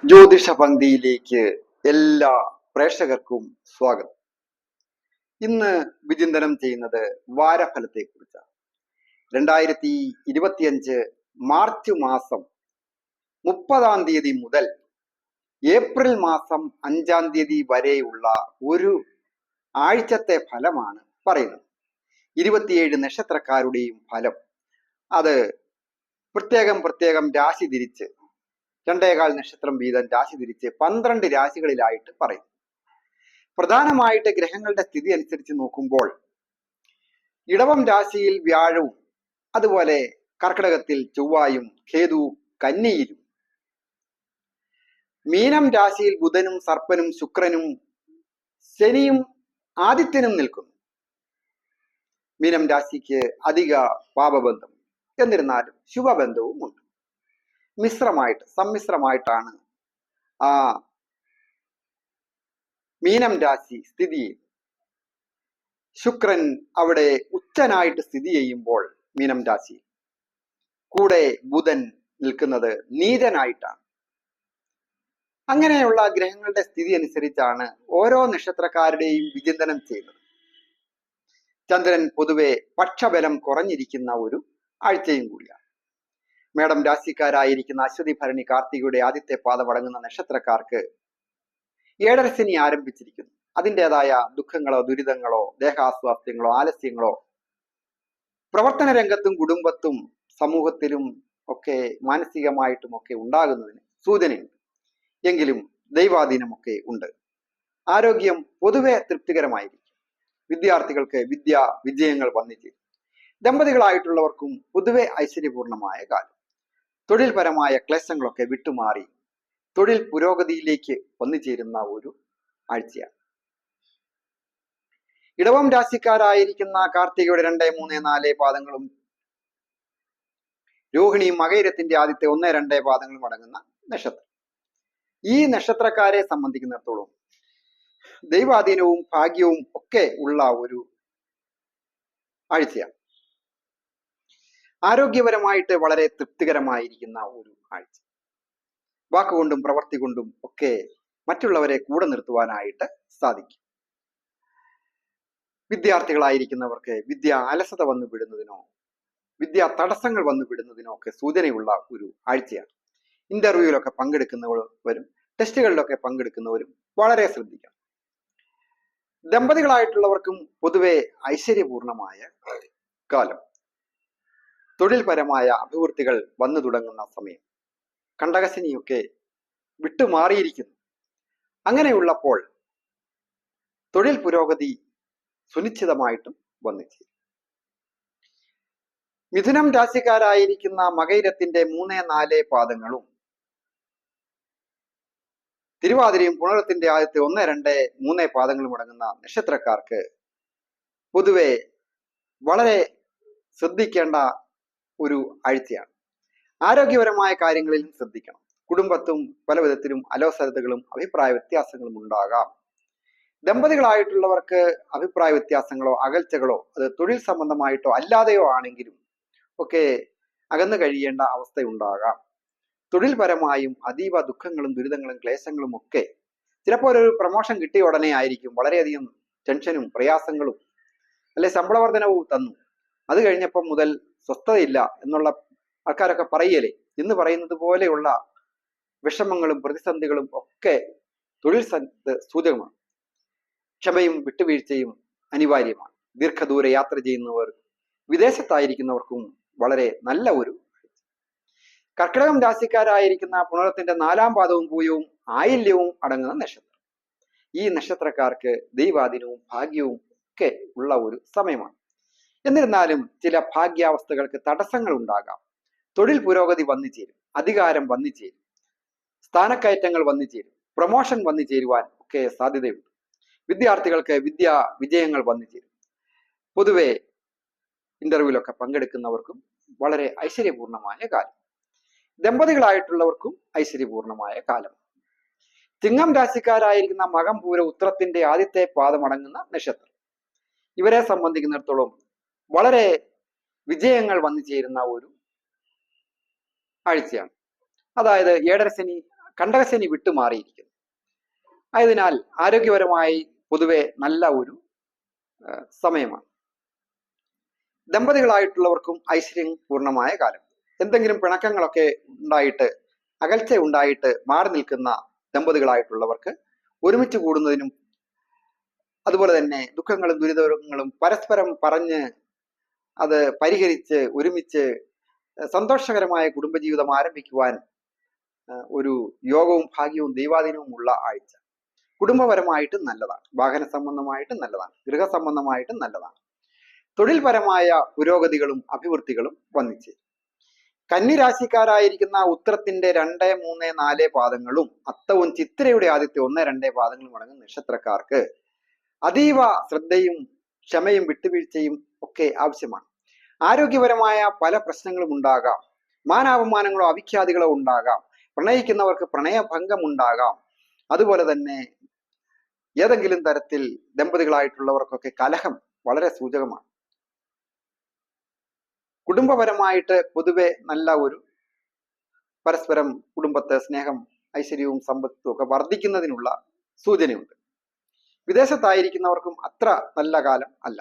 ജ്യോതിഷ പങ്ക്തിയിലേക്ക് എല്ലാ പ്രേക്ഷകർക്കും സ്വാഗതം. ഇന്ന് വിചിന്തനം ചെയ്യുന്നത് വാരഫലത്തെ കുറിച്ചാണ്. 2025 മാർച്ച് മാസം 30-ാം തീയതി മുതൽ ഏപ്രിൽ മാസം 5-ാം തീയതി വരെയുള്ള ഒരു ആഴ്ചത്തെ ഫലമാണ് പറയുന്നത്. 27 നക്ഷത്രക്കാരുടെയും ഫലം അത് പ്രത്യേകം രാശി തിരിച്ച് 2.25 നക്ഷത്രം വീതം രാശി തിരിച്ച് 12 രാശികളിലായിട്ട് പറയും. പ്രധാനമായിട്ട് ഗ്രഹങ്ങളുടെ സ്ഥിതി അനുസരിച്ച് നോക്കുമ്പോൾ ഇടവം രാശിയിൽ വ്യാഴവും അതുപോലെ കർക്കിടകത്തിൽ ചൊവ്വായും കേതുവും കന്നിയിലും, മീനം രാശിയിൽ ബുധനും സർപ്പനും ശുക്രനും ശനിയും ആദിത്യനും നിൽക്കുന്നു. മീനം രാശിക്ക് അധിക പാപബന്ധം, എന്നിരുന്നാലും ശുഭബന്ധവും ഉണ്ട്. സമ്മിശ്രമായിട്ടാണ് ആ മീനം രാശി സ്ഥിതി ചെയ്യുന്നത്. ശുക്രൻ അവിടെ ഉച്ചനായിട്ട് സ്ഥിതി ചെയ്യുമ്പോൾ മീനം രാശി കൂടെ ബുധൻ നിൽക്കുന്നത് നീചനായിട്ടാണ്. അങ്ങനെയുള്ള ഗ്രഹങ്ങളുടെ സ്ഥിതി അനുസരിച്ചാണ് ഓരോ നക്ഷത്രക്കാരുടെയും വിചിന്തനം ചെയ്യുന്നത്. ചന്ദ്രൻ പൊതുവെ പക്ഷബലം കുറഞ്ഞിരിക്കുന്ന ഒരു ആഴ്ചയും കൂടിയാണ്. മേടം രാശിക്കാരായിരിക്കുന്ന അശ്വതി ഭരണി കാർത്തികയുടെ ആദ്യത്തെ പാദമടങ്ങുന്ന നക്ഷത്രക്കാർക്ക് ഏഴരശനി ആരംഭിച്ചിരിക്കുന്നു. അതിൻ്റെതായ ദുഃഖങ്ങളോ ദുരിതങ്ങളോ ദേഹാസ്വാസ്ഥ്യങ്ങളോ ആലസ്യങ്ങളോ പ്രവർത്തന രംഗത്തും കുടുംബത്തും സമൂഹത്തിലും ഒക്കെ മാനസികമായിട്ടും ഒക്കെ ഉണ്ടാകുന്നതിന് സൂചനയുണ്ട്. എങ്കിലും ദൈവാധീനമൊക്കെ ഉണ്ട്. ആരോഗ്യം പൊതുവെ തൃപ്തികരമായിരിക്കും. വിദ്യാർത്ഥികൾക്ക് വിജയങ്ങൾ വന്നിച്ചേരും. ദമ്പതികളായിട്ടുള്ളവർക്കും പൊതുവെ ഐശ്വര്യപൂർണമായ കാലം. തൊഴിൽപരമായ ക്ലേശങ്ങളൊക്കെ വിട്ടുമാറി തൊഴിൽ പുരോഗതിയിലേക്ക് വന്നുചേരുന്ന ഒരു ആഴ്ചയാണ്. ഇടവം രാശിക്കാരായിരിക്കുന്ന കാർത്തികയുടെ 2, 3, 4 പാദങ്ങളും രോഹിണിയും മകയിരത്തിന്റെ ആദ്യത്തെ 1, 2 പാദങ്ങളും അടങ്ങുന്ന നക്ഷത്രം. ഈ നക്ഷത്രക്കാരെ സംബന്ധിക്കുന്നിടത്തോളം ദൈവാധീനവും ഭാഗ്യവും ഒക്കെ ഉള്ള ഒരു ആഴ്ചയാണ്. ആരോഗ്യപരമായിട്ട് വളരെ തൃപ്തികരമായിരിക്കുന്ന ഒരു ആഴ്ച. വാക്കുകൊണ്ടും പ്രവൃത്തി കൊണ്ടും ഒക്കെ മറ്റുള്ളവരെ കൂടെ നിർത്തുവാനായിട്ട് സാധിക്കും. വിദ്യാർത്ഥികളായിരിക്കുന്നവർക്ക് വിദ്യ അലസത വന്നു വിടുന്നതിനോ വിദ്യാ തടസ്സങ്ങൾ വന്നു വിടുന്നതിനോ ഒക്കെ സൂചനയുള്ള ഒരു ആഴ്ചയാണ്. ഇന്റർവ്യൂവിലൊക്കെ പങ്കെടുക്കുന്നവരും ടെസ്റ്റുകളിലൊക്കെ പങ്കെടുക്കുന്നവരും വളരെ ശ്രദ്ധിക്കണം. ദമ്പതികളായിട്ടുള്ളവർക്കും പൊതുവെ ഐശ്വര്യപൂർണമായ കാലം. തൊഴിൽപരമായ അഭിവൃദ്ധികൾ വന്നു തുടങ്ങുന്ന സമയം. കണ്ടകശനിയൊക്കെ വിട്ടുമാറിയിരിക്കുന്നു. അങ്ങനെയുള്ളപ്പോൾ തൊഴിൽ പുരോഗതി സുനിശ്ചിതമായിട്ടും വന്നിച്ചേരും. മിഥുനം രാശിക്കാരായിരിക്കുന്ന മകയിരത്തിന്റെ 3, 4 പാദങ്ങളും തിരുവാതിരയും പുണരത്തിന്റെ ആദ്യത്തെ 1, 2, 3 പാദങ്ങളും അടങ്ങുന്ന നക്ഷത്രക്കാർക്ക് പൊതുവെ വളരെ ശ്രദ്ധിക്കേണ്ട ഒരു ആഴ്ചയാണ്. ആരോഗ്യപരമായ കാര്യങ്ങളിലും ശ്രദ്ധിക്കണം. കുടുംബത്തും പല വിധത്തിലും അലോസരതകളും അഭിപ്രായ വ്യത്യാസങ്ങളും ഉണ്ടാകാം. ദമ്പതികളായിട്ടുള്ളവർക്ക് അഭിപ്രായ വ്യത്യാസങ്ങളോ അകൽച്ചകളോ അത് തൊഴിൽ സംബന്ധമായിട്ടോ അല്ലാതെയോ ആണെങ്കിലും ഒക്കെ അകന്നു കഴിയേണ്ട അവസ്ഥയുണ്ടാകാം. തൊഴിൽപരമായും അതീവ ദുഃഖങ്ങളും ദുരിതങ്ങളും ക്ലേശങ്ങളും ഒക്കെ ചിലപ്പോൾ ഒരു പ്രൊമോഷൻ കിട്ടിയ ഉടനെ ആയിരിക്കും വളരെയധികം ടെൻഷനും പ്രയാസങ്ങളും, അല്ലെ ശമ്പള വർധനവും തന്നു, അത് കഴിഞ്ഞപ്പം മുതൽ സ്വസ്ഥതയില്ല എന്നുള്ള ആൾക്കാരൊക്കെ പറയലേ. എന്ന് പറയുന്നത് പോലെയുള്ള വിഷമങ്ങളും പ്രതിസന്ധികളും ഒക്കെ തൊഴിൽ സൂചകമാണ്. ക്ഷമയും വിട്ടുവീഴ്ചയും അനിവാര്യമാണ്. ദീർഘദൂര യാത്ര ചെയ്യുന്നവർ വിദേശത്തായിരിക്കുന്നവർക്കും വളരെ നല്ല ഒരു. കർക്കിടകം രാശിക്കാരായിരിക്കുന്ന പുണരത്തിന്റെ 4-ാം പാദവും പൂയവും ആയില്യവും അടങ്ങുന്ന നക്ഷത്രം. ഈ നക്ഷത്രക്കാർക്ക് ദൈവാധീനവും ഭാഗ്യവും ഒക്കെ ഉള്ള ഒരു സമയമാണ്. എന്നിരുന്നാലും ചില ഭാഗ്യാവസ്ഥകൾക്ക് തടസ്സങ്ങൾ ഉണ്ടാകാം. തൊഴിൽ പുരോഗതി വന്നു ചേരും, അധികാരം വന്നു ചേരും, സ്ഥാനക്കയറ്റങ്ങൾ വന്നു ചേരും, പ്രൊമോഷൻ വന്നു ചേരുവാൻ ഒക്കെ സാധ്യതയുണ്ട്. വിദ്യാർത്ഥികൾക്ക് വിജയങ്ങൾ വന്നു ചേരും. പൊതുവെ ഇന്റർവ്യൂവിലൊക്കെ പങ്കെടുക്കുന്നവർക്കും വളരെ ഐശ്വര്യപൂർണമായ കാലം. ദമ്പതികളായിട്ടുള്ളവർക്കും ഐശ്വര്യപൂർണമായ കാലം. ചിങ്ങം രാശിക്കാരായിരിക്കുന്ന മകം പൂര ഉത്രത്തിന്റെ ആദ്യത്തെ പാദമടങ്ങുന്ന നക്ഷത്രം. ഇവരെ സംബന്ധിക്കുന്നിടത്തോളം വളരെ വിജയങ്ങൾ വന്നു ചേരുന്ന ഒരു ആഴ്ചയാണ്. അതായത് ഏഴരശനി കണ്ടകശനി വിട്ടുമാറിയിരിക്കുന്നു. ആയതിനാൽ ആരോഗ്യപരമായി പൊതുവെ നല്ല ഒരു സമയമാണ്. ദമ്പതികളായിട്ടുള്ളവർക്കും ഐശ്വര്യം പൂർണ്ണമായ കാലം. എന്തെങ്കിലും പിണക്കങ്ങളൊക്കെ ഉണ്ടായിട്ട്, അകൽച്ച ഉണ്ടായിട്ട് മാറി നിൽക്കുന്ന ദമ്പതികളായിട്ടുള്ളവർക്ക് ഒരുമിച്ച് കൂടുന്നതിനും അതുപോലെ തന്നെ ദുഃഖങ്ങളും ദുരിതങ്ങളും പരസ്പരം പറഞ്ഞ് അത് പരിഹരിച്ച് ഒരുമിച്ച് സന്തോഷകരമായ കുടുംബജീവിതം ആരംഭിക്കുവാൻ ഒരു യോഗവും ഭാഗ്യവും ദൈവാധീനവും ഉള്ള ആഴ്ച. കുടുംബപരമായിട്ടും നല്ലതാണ്, വാഹന സംബന്ധമായിട്ടും നല്ലതാണ്, ഗൃഹസംബന്ധമായിട്ടും നല്ലതാണ്. തൊഴിൽപരമായ പുരോഗതികളും അഭിവൃദ്ധികളും വന്നിച്ച്. കന്നിരാശിക്കാരായിരിക്കുന്ന ഉത്തരത്തിന്റെ 2, 3, 4 പാദങ്ങളും അത്തവും ചിത്രയുടെ ആദ്യത്തെ 1, 2 പാദങ്ങളും അടങ്ങുന്ന നക്ഷത്രക്കാർക്ക് അതീവ ശ്രദ്ധയും ക്ഷമയും വിട്ടുവീഴ്ചയും ഒക്കെ ആവശ്യമാണ്. ആരോഗ്യപരമായ പല പ്രശ്നങ്ങളും ഉണ്ടാകാം. മാനാപമാനങ്ങളോ അവിഖ്യാതികളോ ഉണ്ടാകാം. പ്രണയിക്കുന്നവർക്ക് പ്രണയഭംഗം ഉണ്ടാകാം. അതുപോലെ തന്നെ ഏതെങ്കിലും തരത്തിൽ ദമ്പതികളായിട്ടുള്ളവർക്കൊക്കെ കലഹം വളരെ സൂചകമാണ്. കുടുംബപരമായിട്ട് പൊതുവെ നല്ല ഒരു പരസ്പരം കുടുംബത്തെ സ്നേഹം ഐശ്വര്യവും സമ്പത്തും ഒക്കെ വർദ്ധിക്കുന്നതിനുള്ള സൂചനയുണ്ട്. വിദേശത്തായിരിക്കുന്നവർക്കും അത്ര നല്ല കാലം അല്ല.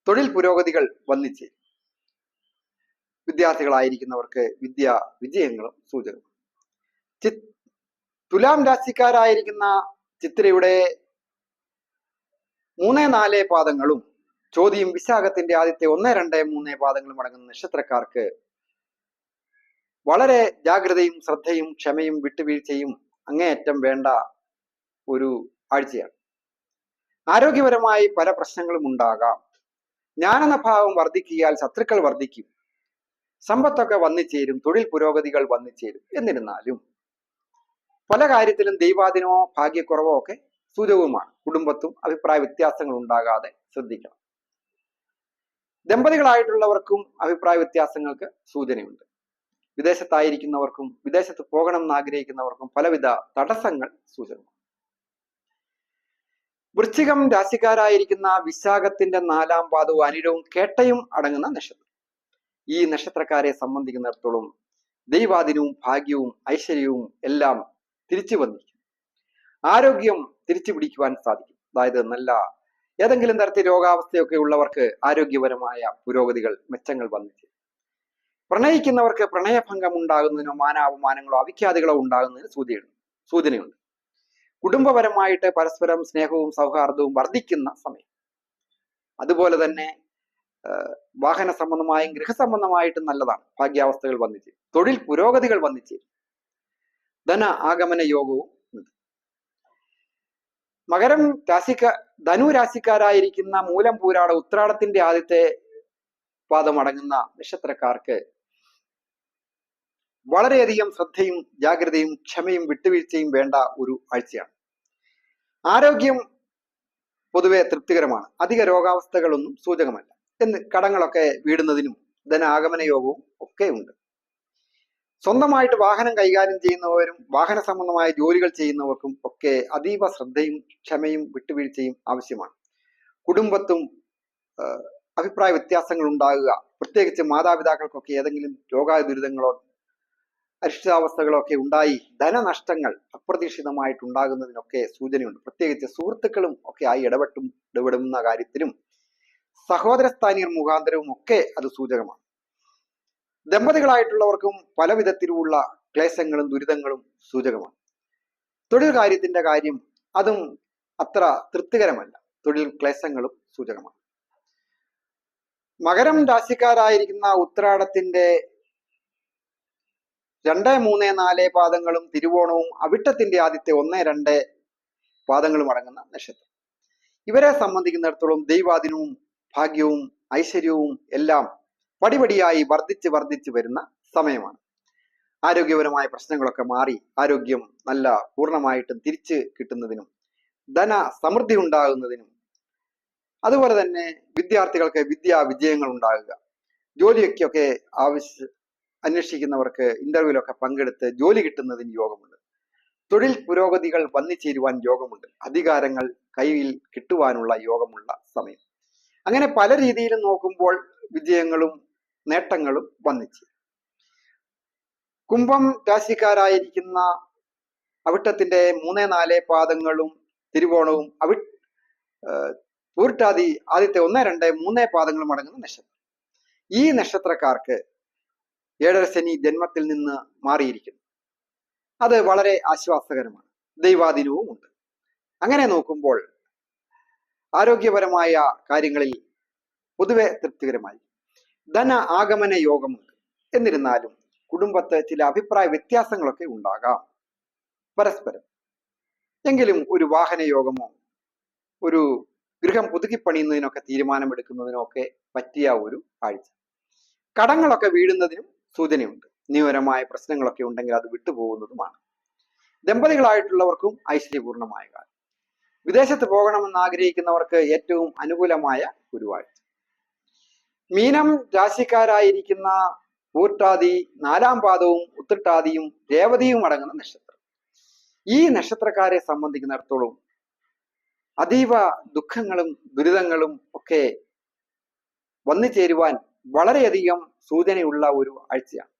തൊഴിൽ പുരോഗതികൾ വന്നിച്ച്. വിദ്യാർത്ഥികളായിരിക്കുന്നവർക്ക് വിദ്യാ വിജയങ്ങളും സൂചകം. തുലാം രാശിക്കാരായിരിക്കുന്ന ചിത്രയുടെ 3, 4 പാദങ്ങളും ചോദ്യം വിശാഖത്തിന്റെ ആദ്യത്തെ 1, 2, 3 പാദങ്ങളും അടങ്ങുന്ന നക്ഷത്രക്കാർക്ക് വളരെ ജാഗ്രതയും ശ്രദ്ധയും ക്ഷമയും വിട്ടുവീഴ്ചയും അങ്ങേയറ്റം വേണ്ട ഒരു ആഴ്ചയാണ്. ആരോഗ്യപരമായി പല പ്രശ്നങ്ങളും ഉണ്ടാകാം. ജ്ഞാനനഭാവം വർദ്ധിക്കിയാൽ ശത്രുക്കൾ വർദ്ധിക്കും. സമ്പത്തൊക്കെ വന്നുചേരും, തൊഴിൽ പുരോഗതികൾ വന്നുചേരും. എന്നിരുന്നാലും പല കാര്യത്തിലും ദൈവാധീനമോ ഭാഗ്യക്കുറവോ ഒക്കെ സൂചകവുമാണ്. കുടുംബത്തും അഭിപ്രായ വ്യത്യാസങ്ങൾ ഉണ്ടാകാതെ ശ്രദ്ധിക്കണം. ദമ്പതികളായിട്ടുള്ളവർക്കും അഭിപ്രായ വ്യത്യാസങ്ങൾക്ക് സൂചനയുണ്ട്. വിദേശത്തായിരിക്കുന്നവർക്കും വിദേശത്ത് പോകണം എന്ന് ആഗ്രഹിക്കുന്നവർക്കും പലവിധ തടസ്സങ്ങൾ സൂചകമാണ്. വൃശ്ചികം രാശിക്കാരായിരിക്കുന്ന വിശാഖത്തിന്റെ 4 പാദവും അനിഴവും കേട്ടയും അടങ്ങുന്ന നക്ഷത്രം. ഈ നക്ഷത്രക്കാരെ സംബന്ധിക്കുന്നിടത്തോളം ദൈവാധീനവും ഭാഗ്യവും ഐശ്വര്യവും എല്ലാം തിരിച്ചു വന്നിരിക്കും. ആരോഗ്യം തിരിച്ചു പിടിക്കുവാൻ സാധിക്കും. അതായത് നല്ല ഏതെങ്കിലും തരത്തിൽ രോഗാവസ്ഥയൊക്കെ ഉള്ളവർക്ക് ആരോഗ്യപരമായ പുരോഗതികൾ മെച്ചങ്ങൾ വന്നിട്ട്. പ്രണയിക്കുന്നവർക്ക് പ്രണയഭംഗം ഉണ്ടാകുന്നതിനോ മാനാപമാനങ്ങളോ അവിഖ്യാതികളോ ഉണ്ടാകുന്നതിന് സൂചനയുണ്ട്. കുടുംബപരമായിട്ട് പരസ്പരം സ്നേഹവും സൗഹാർദ്ദവും വർദ്ധിക്കുന്ന സമയം. അതുപോലെ തന്നെ വാഹന സംബന്ധമായും ഗൃഹസംബന്ധമായിട്ടും നല്ലതാണ്. ഭാഗ്യാവസ്ഥകൾ വന്നിച്ച്. തൊഴിൽ പുരോഗതികൾ വന്നിച്ച്. ധന ആഗമന യോഗവും ഉണ്ട്. ധനു രാശിക്കാരായിരിക്കുന്ന മൂലം പൂരാട ഉത്രാടത്തിന്റെ ആദ്യത്തെ പാദം അടങ്ങുന്ന നക്ഷത്രക്കാർക്ക് വളരെയധികം ശ്രദ്ധയും ജാഗ്രതയും ക്ഷമയും വിട്ടുവീഴ്ചയും വേണ്ട ഒരു ആഴ്ചയാണ്. ആരോഗ്യം പൊതുവെ തൃപ്തികരമാണ്. അധിക രോഗാവസ്ഥകളൊന്നും സൂചകമല്ല. കടങ്ങളൊക്കെ വീടുന്നതിനും ധനാഗമന യോഗവും ഒക്കെ ഉണ്ട്. സ്വന്തമായിട്ട് വാഹനം കൈകാര്യം ചെയ്യുന്നവരും വാഹന സംബന്ധമായ ജോലികൾ ചെയ്യുന്നവർക്കും ഒക്കെ അതീവ ശ്രദ്ധയും ക്ഷമയും വിട്ടുവീഴ്ചയും ആവശ്യമാണ്. കുടുംബത്തും അഭിപ്രായ വ്യത്യാസങ്ങൾ ഉണ്ടാകുക, പ്രത്യേകിച്ച് മാതാപിതാക്കൾക്കൊക്കെ ഏതെങ്കിലും രോഗാദുരിതങ്ങളോ അരിഷ്ടാവസ്ഥകളോ ഒക്കെ ഉണ്ടായി ധനനഷ്ടങ്ങൾ അപ്രതീക്ഷിതമായിട്ടുണ്ടാകുന്നതിനൊക്കെ സൂചനയുണ്ട്. പ്രത്യേകിച്ച് സുഹൃത്തുക്കളും ഒക്കെ ആയി ഇടപെടുന്ന കാര്യത്തിലും സഹോദരസ്ഥാനീയർ മുഖാന്തരവും ഒക്കെ അത് സൂചകമാണ്. ദമ്പതികളായിട്ടുള്ളവർക്കും പല വിധത്തിലുള്ള ക്ലേശങ്ങളും ദുരിതങ്ങളും സൂചകമാണ്. തൊഴിൽ കാര്യത്തിന്റെ കാര്യം അതും അത്ര തൃപ്തികരമല്ല. തൊഴിൽ ക്ലേശങ്ങളും സൂചകമാണ്. മകരം രാശിക്കാരായിരിക്കുന്ന ഉത്രാടത്തിന്റെ 2, 3, 4 പാദങ്ങളും തിരുവോണവും അവിട്ടത്തിന്റെ ആദ്യത്തെ 1, 2 പാദങ്ങളും അടങ്ങുന്ന നക്ഷത്രം. ഇവരെ സംബന്ധിക്കുന്നിടത്തോളം ദൈവാധീനവും ഭാഗ്യവും ഐശ്വര്യവും എല്ലാം പടിപടിയായി വർദ്ധിച്ച് വരുന്ന സമയമാണ്. ആരോഗ്യപരമായ പ്രശ്നങ്ങളൊക്കെ മാറി ആരോഗ്യം നല്ല പൂർണ്ണമായിട്ടും തിരിച്ചു കിട്ടുന്നതിനും ധന സമൃദ്ധി ഉണ്ടാകുന്നതിനും അതുപോലെ തന്നെ വിദ്യാർത്ഥികൾക്ക് വിദ്യാ വിജയങ്ങൾ ഉണ്ടാകുക, ജോലിയൊക്കെ അന്വേഷിക്കുന്നവർക്ക് ഇന്റർവ്യൂലൊക്കെ പങ്കെടുത്ത് ജോലി കിട്ടുന്നതിന് യോഗമുണ്ട്. തൊഴിൽ പുരോഗതികൾ വന്നുചേരുവാൻ യോഗമുണ്ട്. അധികാരങ്ങൾ കയ്യിൽ കിട്ടുവാനുള്ള യോഗമുള്ള സമയം. അങ്ങനെ പല രീതിയിലും നോക്കുമ്പോൾ വിജയങ്ങളും നേട്ടങ്ങളും വന്നിച്ച്. കുംഭം രാശിക്കാരായിരിക്കുന്ന അവിട്ടത്തിന്റെ 3-4 പാദങ്ങളും തിരുവോണവും പൂരിട്ടാതി ആദ്യത്തെ 1-2-3 പാദങ്ങളും അടങ്ങുന്ന നക്ഷത്രം. ഈ നക്ഷത്രക്കാർക്ക് 7.5 ശനി ജന്മത്തിൽ നിന്ന് മാറിയിരിക്കുന്നു. അത് വളരെ ആശ്വാസകരമാണ്. ദൈവാധീനവും ഉണ്ട്. അങ്ങനെ നോക്കുമ്പോൾ ആരോഗ്യപരമായ കാര്യങ്ങളിൽ പൊതുവെ തൃപ്തികരമായി. ധന ആഗമന യോഗമുണ്ട്. എന്നിരുന്നാലും കുടുംബത്ത് ചില അഭിപ്രായ വ്യത്യാസങ്ങളൊക്കെ ഉണ്ടാകാം പരസ്പരം. എങ്കിലും ഒരു വാഹന യോഗമോ ഒരു ഗൃഹം പുതുക്കിപ്പണിയുന്നതിനൊക്കെ തീരുമാനമെടുക്കുന്നതിനോ ഒക്കെ പറ്റിയ ഒരു ആഴ്ച. കടങ്ങളൊക്കെ വീഴുന്നതിനും സൂചനയുണ്ട്. നിയമപരമായ പ്രശ്നങ്ങളൊക്കെ ഉണ്ടെങ്കിൽ അത് വിട്ടുപോകുന്നതുമാണ്. ദമ്പതികളായിട്ടുള്ളവർക്കും ഐശ്വര്യപൂർണമായ കാലം. വിദേശത്ത് പോകണമെന്ന് ആഗ്രഹിക്കുന്നവർക്ക് ഏറ്റവും അനുകൂലമായ ഒരു ആഴ്ച. മീനം രാശിക്കാരായിരിക്കുന്ന പൂർട്ടാതി 4-ാം പാദവും ഉത്രട്ടാതിയും രേവതിയും അടങ്ങുന്ന നക്ഷത്രം. ഈ നക്ഷത്രക്കാരെ സംബന്ധിക്കുന്നിടത്തോളം അതീവ ദുഃഖങ്ങളും ദുരിതങ്ങളും ഒക്കെ വന്നു ചേരുവാൻ വളരെയധികം സൂചനയുള്ള ഒരു ആഴ്ചയാണ്.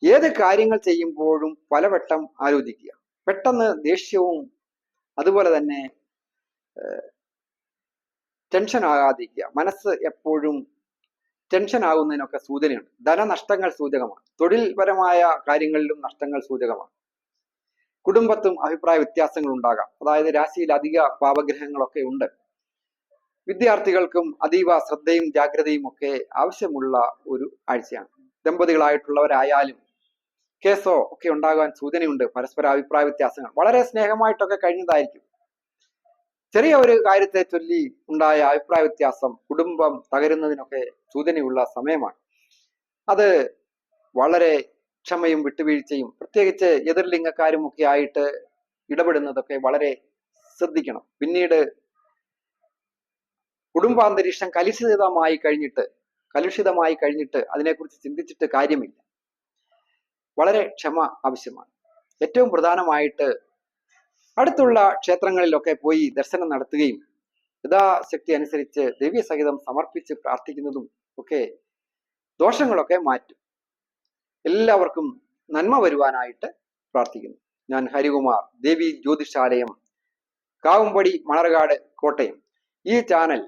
ഏത് കാര്യങ്ങൾ ചെയ്യുമ്പോഴും പലവട്ടം ആലോചിക്കുക. പെട്ടെന്ന് ദേഷ്യവും അതുപോലെ തന്നെ ടെൻഷൻ ആകാതിരിക്കുക. മനസ്സ് എപ്പോഴും ടെൻഷൻ ആകുന്നതിനൊക്കെ സൂചനയുണ്ട്. ധനനഷ്ടങ്ങൾ സൂചകമാണ്. തൊഴിൽപരമായ കാര്യങ്ങളിലും നഷ്ടങ്ങൾ സൂചകമാണ്. കുടുംബത്തും അഭിപ്രായ വ്യത്യാസങ്ങൾ ഉണ്ടാകാം. അതായത് രാശിയിൽ അധിക പാപഗ്രഹങ്ങളൊക്കെ ഉണ്ട്. വിദ്യാർത്ഥികൾക്കും അതീവ ശ്രദ്ധയും ജാഗ്രതയും ഒക്കെ ആവശ്യമുള്ള ഒരു ആഴ്ചയാണ്. ദമ്പതികളായിട്ടുള്ളവരായാലും കേസോ ഒക്കെ ഉണ്ടാകാൻ സൂചനയുണ്ട്. പരസ്പര അഭിപ്രായ വ്യത്യാസങ്ങൾ വളരെ സ്നേഹമായിട്ടൊക്കെ കഴിഞ്ഞതായിരിക്കും. ചെറിയ ഒരു കാര്യത്തെ ചൊല്ലി ഉണ്ടായ അഭിപ്രായ വ്യത്യാസം കുടുംബം തകരുന്നതിനൊക്കെ സൂചനയുള്ള സമയമാണ്. അത് വളരെ ക്ഷമയും വിട്ടുവീഴ്ചയും പ്രത്യേകിച്ച് എതിർലിംഗക്കാരും ഒക്കെ ആയിട്ട് ഇടപെടുന്നതൊക്കെ വളരെ ശ്രദ്ധിക്കണം. പിന്നീട് കുടുംബാന്തരീക്ഷം കലുഷിതമായി കഴിഞ്ഞിട്ട് അതിനെക്കുറിച്ച് ചിന്തിച്ചിട്ട് കാര്യമില്ല. വളരെ ക്ഷമ ആവശ്യമാണ്. ഏറ്റവും പ്രധാനമായിട്ട് അടുത്തുള്ള ക്ഷേത്രങ്ങളിലൊക്കെ പോയി ദർശനം നടത്തുകയും യഥാശക്തി അനുസരിച്ച് ദിവ്യസഹിതം സമർപ്പിച്ച് പ്രാർത്ഥിക്കുന്നതും ഒക്കെ ദോഷങ്ങളൊക്കെ മാറ്റും. എല്ലാവർക്കും നന്മ വരുവാനായിട്ട് പ്രാർത്ഥിക്കുന്നു. ഞാൻ ഹരികുമാർ, ദേവി ജ്യോതിഷാലയം, കാവുംപടി, മണർകാട്, കോട്ടയം. ഈ ചാനൽ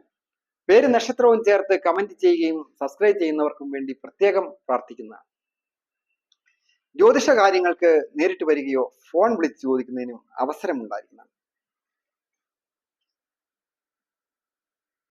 പേര് നക്ഷത്രവും ചേർത്ത് കമന്റ് ചെയ്യുകയും സബ്സ്ക്രൈബ് ചെയ്യുന്നവർക്കും വേണ്ടി പ്രത്യേകം പ്രാർത്ഥിക്കുന്നതാണ്. ജ്യോതിഷ കാര്യങ്ങൾക്ക് നേരിട്ട് വരികയോ ഫോൺ വിളിച്ച് ചോദിക്കുന്നതിനും അവസരമുണ്ടായിരിക്കുന്നതാണ്.